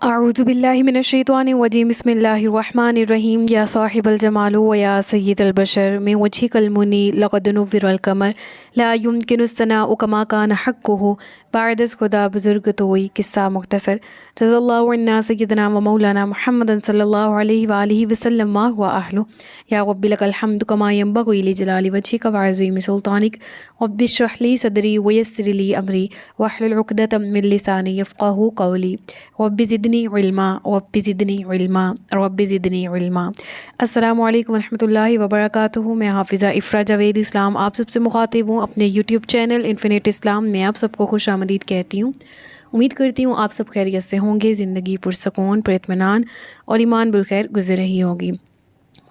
اعوذ باللہ من الشیطان الرجیم بسم اللہ الرحمن الرحیم یا صاحب الجمال و یا سید البشر من وجهک المنی لقد نور القمر لا يمكن الثناء كما كان حقه بعد از خدا بزرگ توئی قصہ مختصر رضی اللہ عنہ سیدنا و مولانا محمد صلی اللہ علیہ وآلہ وسلم ما هو اہلہ یا رب لک الحمد کما ينبغي لجلال وجهک وعظیم سلطانک رب اشرح لی صدری ویسر لی امری واحلل عقدۃ من لسانی یفقهوا قولی رب زدنی علما رب زدنی علما رب زدنی علما۔ السلام علیکم ورحمۃ اللہ وبرکاتہ۔ میں حافظہ افرا جاوید اسلام آپ سب سے مخاطب ہوں اپنے یوٹیوب چینل انفینٹ اسلام میں آپ سب کو خوش آمدید کہتی ہوں۔ امید کرتی ہوں آپ سب خیریت سے ہوں گے، زندگی پرسکون پر اطمینان اور ایمان بالخیر گزر رہی ہوگی۔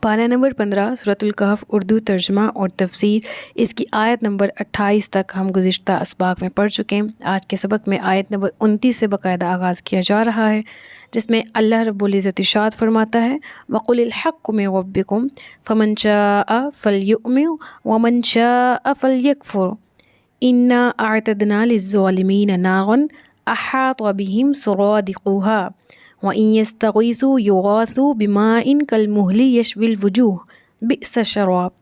پارہ نمبر 15 سورۃ الکہف اردو ترجمہ اور تفسیر، اس کی آیت نمبر 28 تک ہم گزشتہ اسباق میں پڑھ چکے ہیں۔ آج کے سبق میں آیت نمبر 29 سے باقاعدہ آغاز کیا جا رہا ہے، جس میں اللہ رب العزت ارشاد فرماتا ہے وَقُلِ الْحَقُّ مِن رَبِّكُمْ فَمَن شَاءَ فَلْيُؤْمِنْ وَمَن شَاءَ فَلْيَكْفُرْ إِنَّا أَعْتَدْنَا لِلظَّالِمِينَ نَارًا أَحَاطَ بِهِمْ سُرَادِقُهَا وَإِن يَسْتَغِيثُوا يُغَاثُوا بِمَاءٍ كَالْمُهْلِ يَشْوِي الْوُجُوهَ بِئْسَ الشَّرَابُ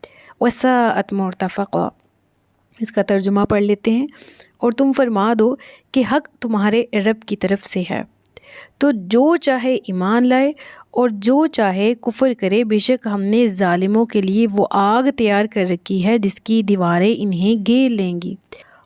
وَسَاءَتْ مُرْتَفَقًا۔ اس کا ترجمہ پڑھ لیتے ہیں۔ اور تم فرما دو کہ حق تمہارے رب کی طرف سے ہے، تو جو چاہے ایمان لائے اور جو چاہے کفر کرے، بے شک ہم نے ظالموں کے لیے وہ آگ تیار کر رکھی ہے جس کی دیواریں انہیں گھیر لیں گی،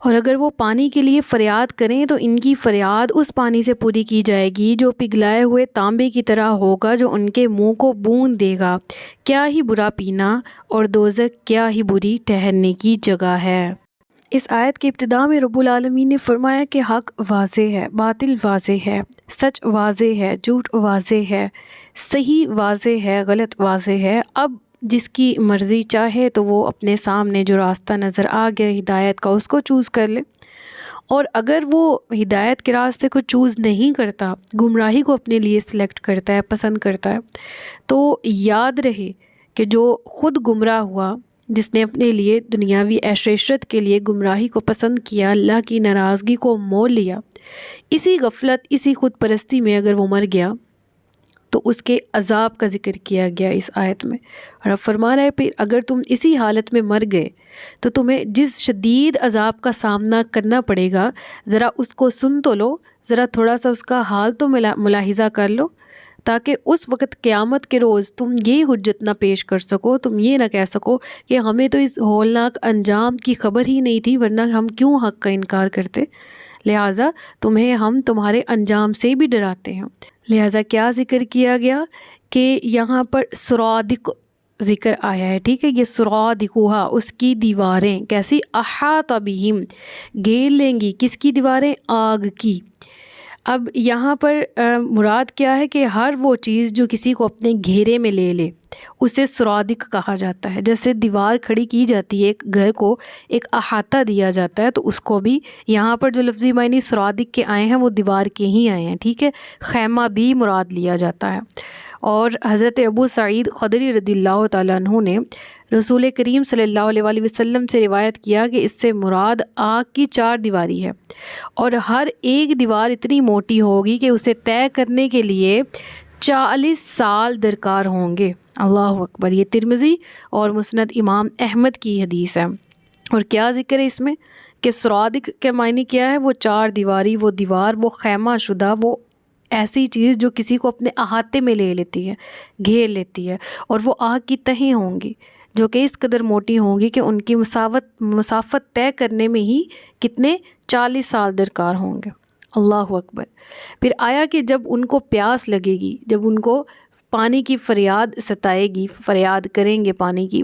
اور اگر وہ پانی کے لیے فریاد کریں تو ان کی فریاد اس پانی سے پوری کی جائے گی جو پگھلائے ہوئے تانبے کی طرح ہوگا، جو ان کے منہ کو بون دے گا۔ کیا ہی برا پینا اور دوزخ کیا ہی بری ٹھہرنے کی جگہ ہے۔ اس آیت کی ابتدا میں رب العالمین نے فرمایا کہ حق واضح ہے، باطل واضح ہے، سچ واضح ہے، جھوٹ واضح ہے، صحیح واضح ہے، غلط واضح ہے۔ اب جس کی مرضی چاہے تو وہ اپنے سامنے جو راستہ نظر آ گیا ہدایت کا، اس کو چوز کر لے، اور اگر وہ ہدایت کے راستے کو چوز نہیں کرتا، گمراہی کو اپنے لیے سلیکٹ کرتا ہے، پسند کرتا ہے، تو یاد رہے کہ جو خود گمراہ ہوا، جس نے اپنے لیے دنیاوی عیش و عشرت کے لیے گمراہی کو پسند کیا، اللہ کی ناراضگی کو مول لیا، اسی غفلت، اسی خود پرستی میں اگر وہ مر گیا تو اس کے عذاب کا ذکر کیا گیا اس آیت میں۔ اور اب فرما رہا ہے پھر اگر تم اسی حالت میں مر گئے تو تمہیں جس شدید عذاب کا سامنا کرنا پڑے گا، ذرا اس کو سن تو لو، ذرا تھوڑا سا اس کا حال تو ملاحظہ کر لو، تاکہ اس وقت قیامت کے روز تم یہ حجت نہ پیش کر سکو، تم یہ نہ کہہ سکو کہ ہمیں تو اس ہولناک انجام کی خبر ہی نہیں تھی، ورنہ ہم کیوں حق کا انکار کرتے، لہٰذا تمہیں ہم تمہارے انجام سے بھی ڈراتے ہیں۔ لہٰذا کیا ذکر کیا گیا کہ یہاں پر سرادق ذکر آیا ہے، ٹھیک ہے، یہ سرادقها، اس کی دیواریں کیسی، احاط بہم، گھیر لیں گی، کس کی دیواریں، آگ کی۔ اب یہاں پر مراد کیا ہے کہ ہر وہ چیز جو کسی کو اپنے گھیرے میں لے لے اسے سرادق کہا جاتا ہے۔ جیسے دیوار کھڑی کی جاتی ہے، ایک گھر کو ایک احاطہ دیا جاتا ہے، تو اس کو بھی یہاں پر جو لفظی معنی سرادق کے آئے ہیں وہ دیوار کے ہی آئے ہیں، ٹھیک ہے، خیمہ بھی مراد لیا جاتا ہے۔ اور حضرت ابو سعید خدری رضی اللہ تعالیٰ عنہ نے رسول کریم صلی اللہ علیہ وآلہ وسلم سے روایت کیا کہ اس سے مراد آگ کی 4 دیواری ہے، اور ہر ایک دیوار اتنی موٹی ہوگی کہ اسے طے کرنے کے لیے 40 سال درکار ہوں گے۔ اللہ اکبر۔ یہ ترمذی اور مسند امام احمد کی حدیث ہے۔ اور کیا ذکر ہے اس میں کہ سرادق کے معنی کیا ہے، وہ 4 دیواری، وہ دیوار، وہ خیمہ شدہ، وہ ایسی چیز جو کسی کو اپنے احاطے میں لے لیتی ہے، گھیر لیتی ہے، اور وہ آگ کی تہیں ہوں گی جو کہ اس قدر موٹی ہوں گی کہ ان کی مسافت طے کرنے میں ہی کتنے 40 سال درکار ہوں گے۔ اللہ اکبر۔ پھر آیا کہ جب ان کو پیاس لگے گی، جب ان کو پانی کی فریاد ستائے گی، فریاد کریں گے پانی کی،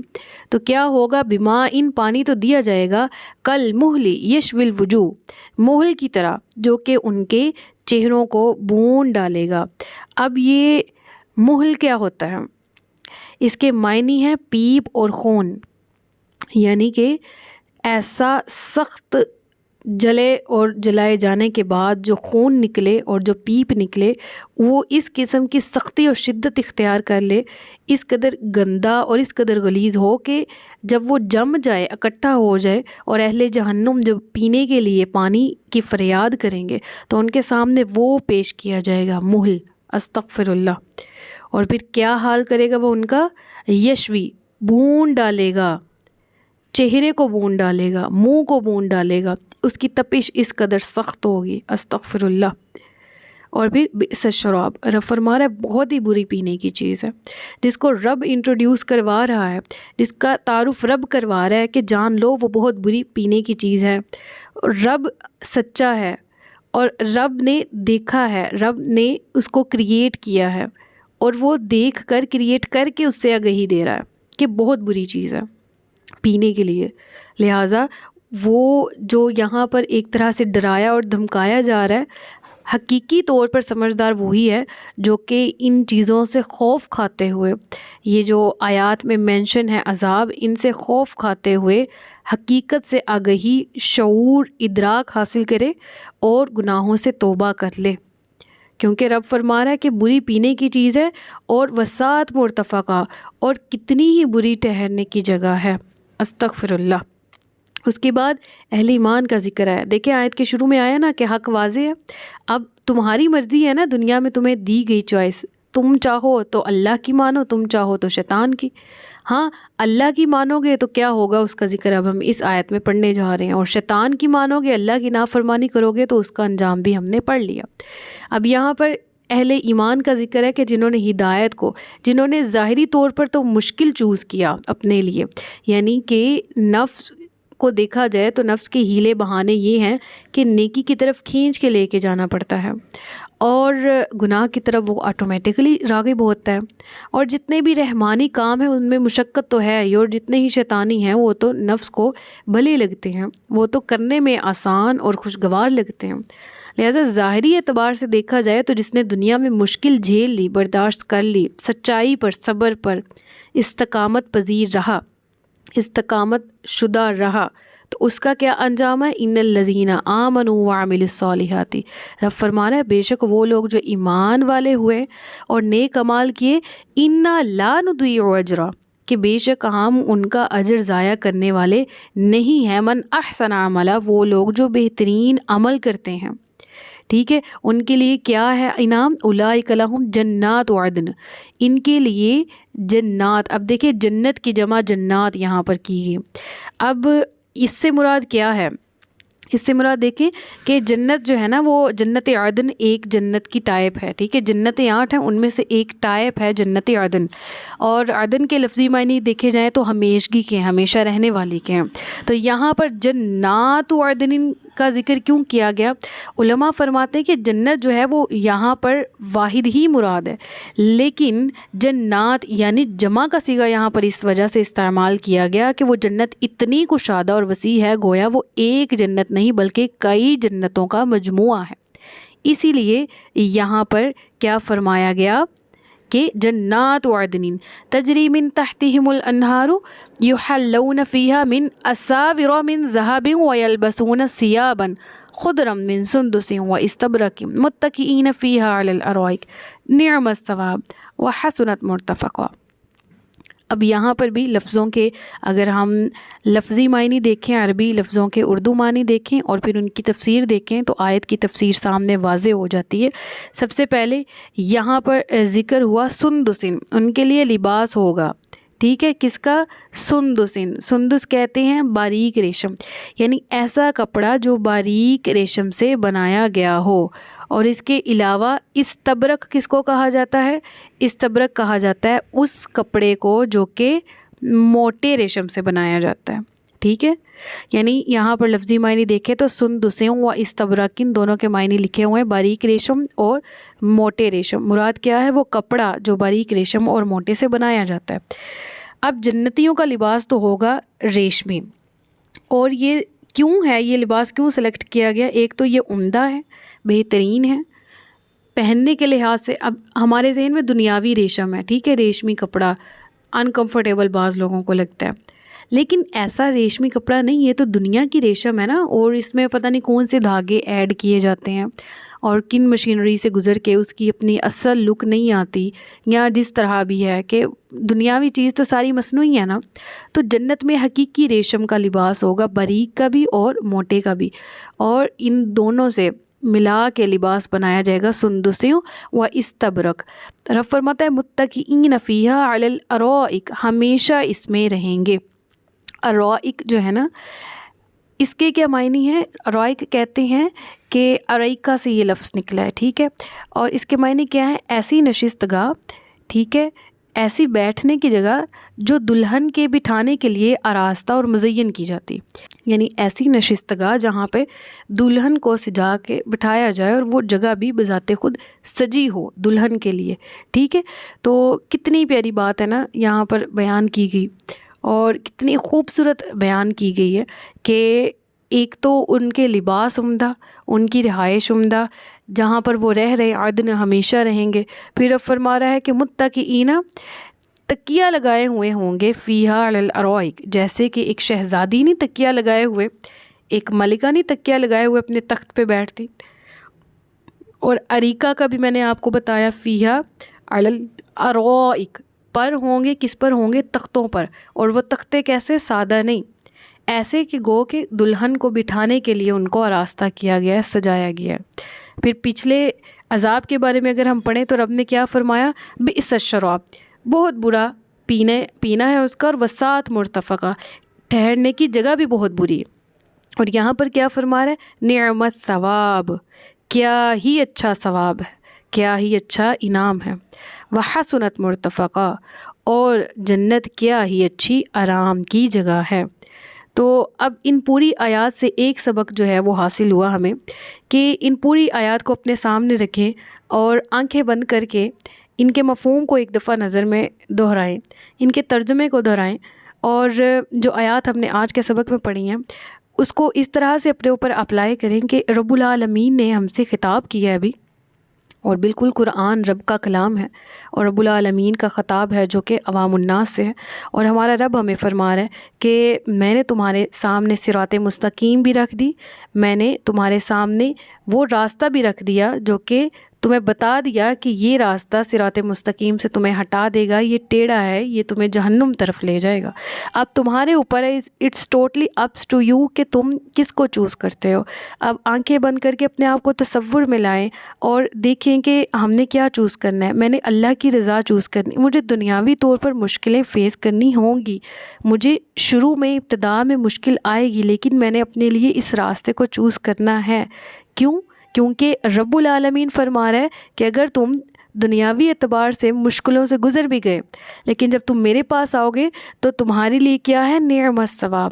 تو کیا ہوگا، بما، ان پانی تو دیا جائے گا، کل مہلی یشوی الوجوہ، مہل کی طرح جو کہ ان کے چہروں کو بھون ڈالے گا۔ اب یہ مہل کیا ہوتا ہے، اس کے معنی ہے پیپ اور خون، یعنی کہ ایسا سخت جلے اور جلائے جانے کے بعد جو خون نکلے اور جو پیپ نکلے، وہ اس قسم کی سختی اور شدت اختیار کر لے، اس قدر گندا اور اس قدر غلیظ ہو کہ جب وہ جم جائے، اکٹھا ہو جائے، اور اہل جہنم جب پینے کے لیے پانی کی فریاد کریں گے تو ان کے سامنے وہ پیش کیا جائے گا، مہل، استغفر اللہ. اور پھر کیا حال کرے گا وہ ان کا؟ یشوی، بھون ڈالے گا، چہرے کو بھون ڈالے گا، منہ کو بھون ڈالے گا، اس کی تپش اس قدر سخت ہوگی. استغفر اللہ. اور پھر بئس الشراب، رب فرما رہا ہے بہت ہی بری پینے کی چیز ہے، جس کو رب انٹروڈیوس کروا رہا ہے، جس کا تعارف رب کروا رہا ہے کہ جان لو وہ بہت بری پینے کی چیز ہے. رب سچا ہے اور رب نے دیکھا ہے، رب نے اس کو کریٹ کیا ہے اور وہ دیکھ کر کریٹ کر کے اس سے آگہی دے رہا ہے کہ بہت بری چیز ہے پینے کے لیے. لہٰذا وہ جو یہاں پر ایک طرح سے ڈرایا اور دھمکایا جا رہا ہے، حقیقی طور پر سمجھدار وہی ہے جو کہ ان چیزوں سے خوف کھاتے ہوئے، یہ جو آیات میں مینشن ہے عذاب، ان سے خوف کھاتے ہوئے حقیقت سے آگہی، شعور، ادراک حاصل کرے اور گناہوں سے توبہ کر لے. کیونکہ رب فرما رہا ہے کہ بری پینے کی چیز ہے اور وسعت مرتفقہ، اور کتنی ہی بری ٹھہرنے کی جگہ ہے. استغفر اللہ. اس کے بعد اہل ایمان کا ذکر ہے. دیکھیں آیت کے شروع میں آیا نا کہ حق واضح ہے. اب تمہاری مرضی ہے نا، دنیا میں تمہیں دی گئی چوائس، تم چاہو تو اللہ کی مانو، تم چاہو تو شیطان کی. ہاں اللہ کی مانو گے تو کیا ہوگا اس کا ذکر اب ہم اس آیت میں پڑھنے جا رہے ہیں، اور شیطان کی مانو گے، اللہ کی نافرمانی کرو گے تو اس کا انجام بھی ہم نے پڑھ لیا. اب یہاں پر اہل ایمان کا ذکر ہے کہ جنہوں نے ہدایت کو، جنہوں نے ظاہری طور پر تو مشکل چوز کیا اپنے لیے، یعنی کہ نفس کو دیکھا جائے تو نفس کے ہیلے بہانے یہ ہیں کہ نیکی کی طرف کھینچ کے لے کے جانا پڑتا ہے اور گناہ کی طرف وہ آٹومیٹکلی راغب ہوتا ہے. اور جتنے بھی رحمانی کام ہیں ان میں مشقت تو ہے ہی، اور جتنے ہی شیطانی ہیں وہ تو نفس کو بھلے لگتے ہیں، وہ تو کرنے میں آسان اور خوشگوار لگتے ہیں. لہٰذا ظاہری اعتبار سے دیکھا جائے تو جس نے دنیا میں مشکل جھیل لی، برداشت کر لی، سچائی پر، صبر پر استقامت پذیر رہا، استقامت شدہ رہا، تو اس کا کیا انجام ہے؟ ان الذین آمنوا وعملوا الصالحات. رب فرما رہا ہے بے شک وہ لوگ جو ایمان والے ہوئے اور نیک اعمال کیے، انا لا نضیع اجرا، کہ بے شک ہم ان کا اجر ضائع کرنے والے نہیں ہیں. من احسن عملا، وہ لوگ جو بہترین عمل کرتے ہیں. ٹھیک ہے، ان کے لیے کیا ہے انعام؟ اولئک لہم جنات عدن، ان کے لیے جنات. اب دیکھیں جنت کی جمع جنات یہاں پر کی گئی. اب اس سے مراد کیا ہے؟ اس سے مراد دیکھیں کہ جنت جو ہے نا، وہ جنت عدن ایک جنت کی ٹائپ ہے. ٹھیک ہے، جنتیں 8 ہیں، ان میں سے ایک ٹائپ ہے جنت عدن. اور عدن کے لفظی معنی دیکھے جائیں تو ہمیشگی کے، ہمیشہ رہنے والی کے ہیں. تو یہاں پر جنات عدن کا ذکر کیوں کیا گیا؟ علماء فرماتے ہیں کہ جنت جو ہے وہ یہاں پر واحد ہی مراد ہے، لیکن جنات یعنی جمع کا صیغہ یہاں پر اس وجہ سے استعمال کیا گیا کہ وہ جنت اتنی کشادہ اور وسیع ہے، گویا وہ ایک جنت نہیں بلکہ کئی جنتوں کا مجموعہ ہے. اسی لیے یہاں پر کیا فرمایا گیا کہ جنات عدن تجری من تحتہم الانہار یحلون فیہا من اساور من ذہب ویلبسون ثیابا خضرا من سندس واستبرق متکئین فیہا علی الارائک نعم الثواب وحسنت مرتفقا. اب یہاں پر بھی لفظوں کے اگر ہم لفظی معنی دیکھیں، عربی لفظوں کے اردو معنی دیکھیں اور پھر ان کی تفسیر دیکھیں تو آیت کی تفسیر سامنے واضح ہو جاتی ہے. سب سے پہلے یہاں پر ذکر ہوا سندسن، ان کے لیے لباس ہوگا. ٹھیک ہے، کس کا؟ سندسن. سندس کہتے ہیں باریک ریشم، یعنی ایسا کپڑا جو باریک ریشم سے بنایا گیا ہو. اور اس کے علاوہ استبرق کس کو کہا جاتا ہے؟ استبرق کہا جاتا ہے اس کپڑے کو جو کہ موٹے ریشم سے بنایا جاتا ہے. ٹھیک ہے، یعنی یہاں پر لفظی معنی دیکھیں تو سندسیں و استبرقن دونوں کے معنی لکھے ہوئے ہیں، باریک ریشم اور موٹے ریشم. مراد کیا ہے؟ وہ کپڑا جو باریک ریشم اور موٹے سے بنایا جاتا ہے. اب جنتیوں کا لباس تو ہوگا ریشمی، اور یہ کیوں ہے، یہ لباس کیوں سلیکٹ کیا گیا؟ ایک تو یہ عمدہ ہے، بہترین ہے پہننے کے لحاظ سے. اب ہمارے ذہن میں دنیاوی ریشم ہے، ٹھیک ہے، ریشمی کپڑا انکمفرٹیبل بعض لوگوں کو لگتا ہے، لیکن ایسا ریشمی کپڑا نہیں، یہ تو دنیا کی ریشم ہے نا، اور اس میں پتہ نہیں کون سے دھاگے ایڈ کیے جاتے ہیں اور کن مشینری سے گزر کے اس کی اپنی اصل لک نہیں آتی، یا جس طرح بھی ہے کہ دنیاوی چیز تو ساری مصنوعی ہے نا. تو جنت میں حقیقی ریشم کا لباس ہوگا، باریک کا بھی اور موٹے کا بھی، اور ان دونوں سے ملا کے لباس بنایا جائے گا سندسیوں و استبرق۔ رب فرماتا ہے متکئین فیہا علی الارائک، ہمیشہ اس میں رہیں گے۔ ارائک جو ہے نا، اس کے کیا معنی ہے؟ ارائک کہتے ہیں کہ ارائکہ سے یہ لفظ نکلا ہے، ٹھیک ہے، اور اس کے معنی کیا ہے؟ ایسی نشست گاہ، ٹھیک ہے، ایسی بیٹھنے کی جگہ جو دلہن کے بٹھانے کے لیے آراستہ اور مزین کی جاتی، یعنی ایسی نشست گاہ جہاں پہ دلہن کو سجا کے بٹھایا جائے اور وہ جگہ بھی بذات خود سجی ہو دلہن کے لیے، ٹھیک ہے۔ تو کتنی پیاری بات ہے نا یہاں پر بیان کی گئی، اور کتنی خوبصورت بیان کی گئی ہے کہ ایک تو ان کے لباس عمدہ، ان کی رہائش عمدہ، جہاں پر وہ رہ رہے عدن ہمیشہ رہیں گے۔ پھر اب فرما رہا ہے کہ متکئین، تکیہ لگائے ہوئے ہوں گے، فیہا علی الارائک، جیسے کہ ایک شہزادی نہیں تکیہ لگائے ہوئے، ایک ملکہ نہیں تکیہ لگائے ہوئے اپنے تخت پہ بیٹھتی۔ اور اریکہ کا بھی میں نے آپ کو بتایا، فیہا علی الارائک، پر ہوں گے، کس پر ہوں گے؟ تختوں پر، اور وہ تختے کیسے؟ سادہ نہیں، ایسے کہ گو کہ دلہن کو بٹھانے کے لیے ان کو آراستہ کیا گیا ہے، سجایا گیا ہے۔ پھر پچھلے عذاب کے بارے میں اگر ہم پڑھیں تو رب نے کیا فرمایا؟ بئس الشراب، بہت برا پینا ہے اس کا، اور وسعت مرتفقہ، ٹھہرنے کی جگہ بھی بہت بری ہے۔ اور یہاں پر کیا فرما رہا ہے؟ نعمت ثواب، کیا ہی اچھا ثواب ہے، کیا ہی اچھا انعام ہے۔ وحسنت مرتفقہ، اور جنت کیا ہی اچھی آرام کی جگہ ہے۔ تو اب ان پوری آیات سے ایک سبق جو ہے وہ حاصل ہوا ہمیں کہ ان پوری آیات کو اپنے سامنے رکھیں اور آنکھیں بند کر کے ان کے مفہوم کو ایک دفعہ نظر میں دہرائیں، ان کے ترجمے کو دہرائیں، اور جو آیات ہم نے آج کے سبق میں پڑھی ہیں اس کو اس طرح سے اپنے اوپر اپلائی کریں کہ رب العالمین نے ہم سے خطاب کیا ہے ابھی، اور بالکل قرآن رب کا کلام ہے اور رب العالمین کا خطاب ہے جو کہ عوام الناس سے ہے، اور ہمارا رب ہمیں فرما رہا ہے کہ میں نے تمہارے سامنے صراط مستقیم بھی رکھ دی، میں نے تمہارے سامنے وہ راستہ بھی رکھ دیا جو کہ تمہیں بتا دیا کہ یہ راستہ صراط مستقیم سے تمہیں ہٹا دے گا، یہ ٹیڑھا ہے، یہ تمہیں جہنم طرف لے جائے گا۔ اب تمہارے اوپر ہے، it's totally ups to you کہ تم کس کو چوز کرتے ہو۔ اب آنکھیں بند کر کے اپنے آپ کو تصور میں لائیں اور دیکھیں کہ ہم نے کیا چوز کرنا ہے۔ میں نے اللہ کی رضا چوز کرنی، مجھے دنیاوی طور پر مشکلیں فیس کرنی ہوں گی، مجھے شروع میں ابتدا میں مشکل آئے گی، لیکن میں نے اپنے لیے اس راستے کو چوز کرنا ہے۔ کیوں؟ کیونکہ رب العالمین فرما رہا ہے کہ اگر تم دنیاوی اعتبار سے مشکلوں سے گزر بھی گئے، لیکن جب تم میرے پاس آؤ گے تو تمہارے لیے کیا ہے؟ نعمت ثواب،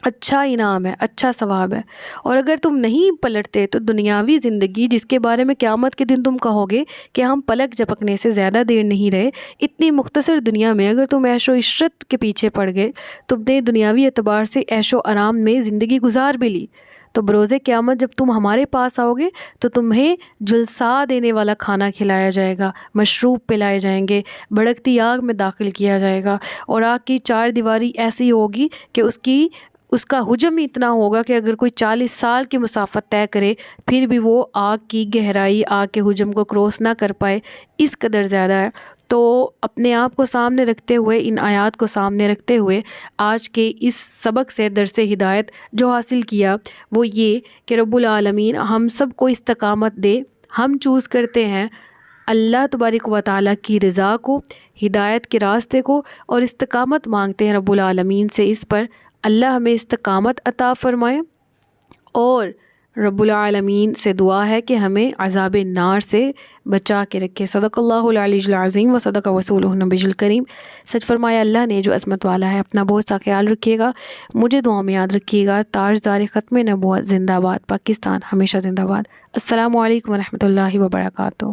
اچھا انعام ہے، اچھا ثواب ہے۔ اور اگر تم نہیں پلٹتے تو دنیاوی زندگی جس کے بارے میں قیامت کے دن تم کہو گے کہ ہم پلک جھپکنے سے زیادہ دیر نہیں رہے، اتنی مختصر دنیا میں اگر تم عیش و عشرت کے پیچھے پڑ گئے، تم نے دنیاوی اعتبار سے عیش و آرام میں زندگی گزار بھی لی، تو بروز قیامت جب تم ہمارے پاس آؤ گے تو تمہیں جلسا دینے والا کھانا کھلایا جائے گا، مشروب پلائے جائیں گے، بھڑکتی آگ میں داخل کیا جائے گا، اور آگ کی چار دیواری ایسی ہوگی کہ اس کا حجم اتنا ہوگا کہ اگر کوئی 40 سال کی مسافت طے کرے پھر بھی وہ آگ کی گہرائی، آگ کے حجم کو کراس نہ کر پائے، اس قدر زیادہ ہے۔ تو اپنے آپ کو سامنے رکھتے ہوئے، ان آیات کو سامنے رکھتے ہوئے، آج کے اس سبق سے درس ہدایت جو حاصل کیا وہ یہ کہ رب العالمین ہم سب کو استقامت دے۔ ہم چوز کرتے ہیں اللہ تبارک و تعالیٰ کی رضا کو، ہدایت کے راستے کو، اور استقامت مانگتے ہیں رب العالمین سے اس پر۔ اللہ ہمیں استقامت عطا فرمائے، اور رب العالمین سے دعا ہے کہ ہمیں عذاب نار سے بچا کے رکھے۔ صدق اللہ العلی العظیم و صدق رسولہ النبی الکریم۔ سچ فرمایا اللہ نے جو عظمت والا ہے۔ اپنا بہت سا خیال رکھیے گا، مجھے دعا میں یاد رکھیے گا۔ تاجدار ختم نبوت زندہ باد، پاکستان ہمیشہ زندہ باد۔ السلام علیکم ورحمۃ اللہ وبرکاتہ۔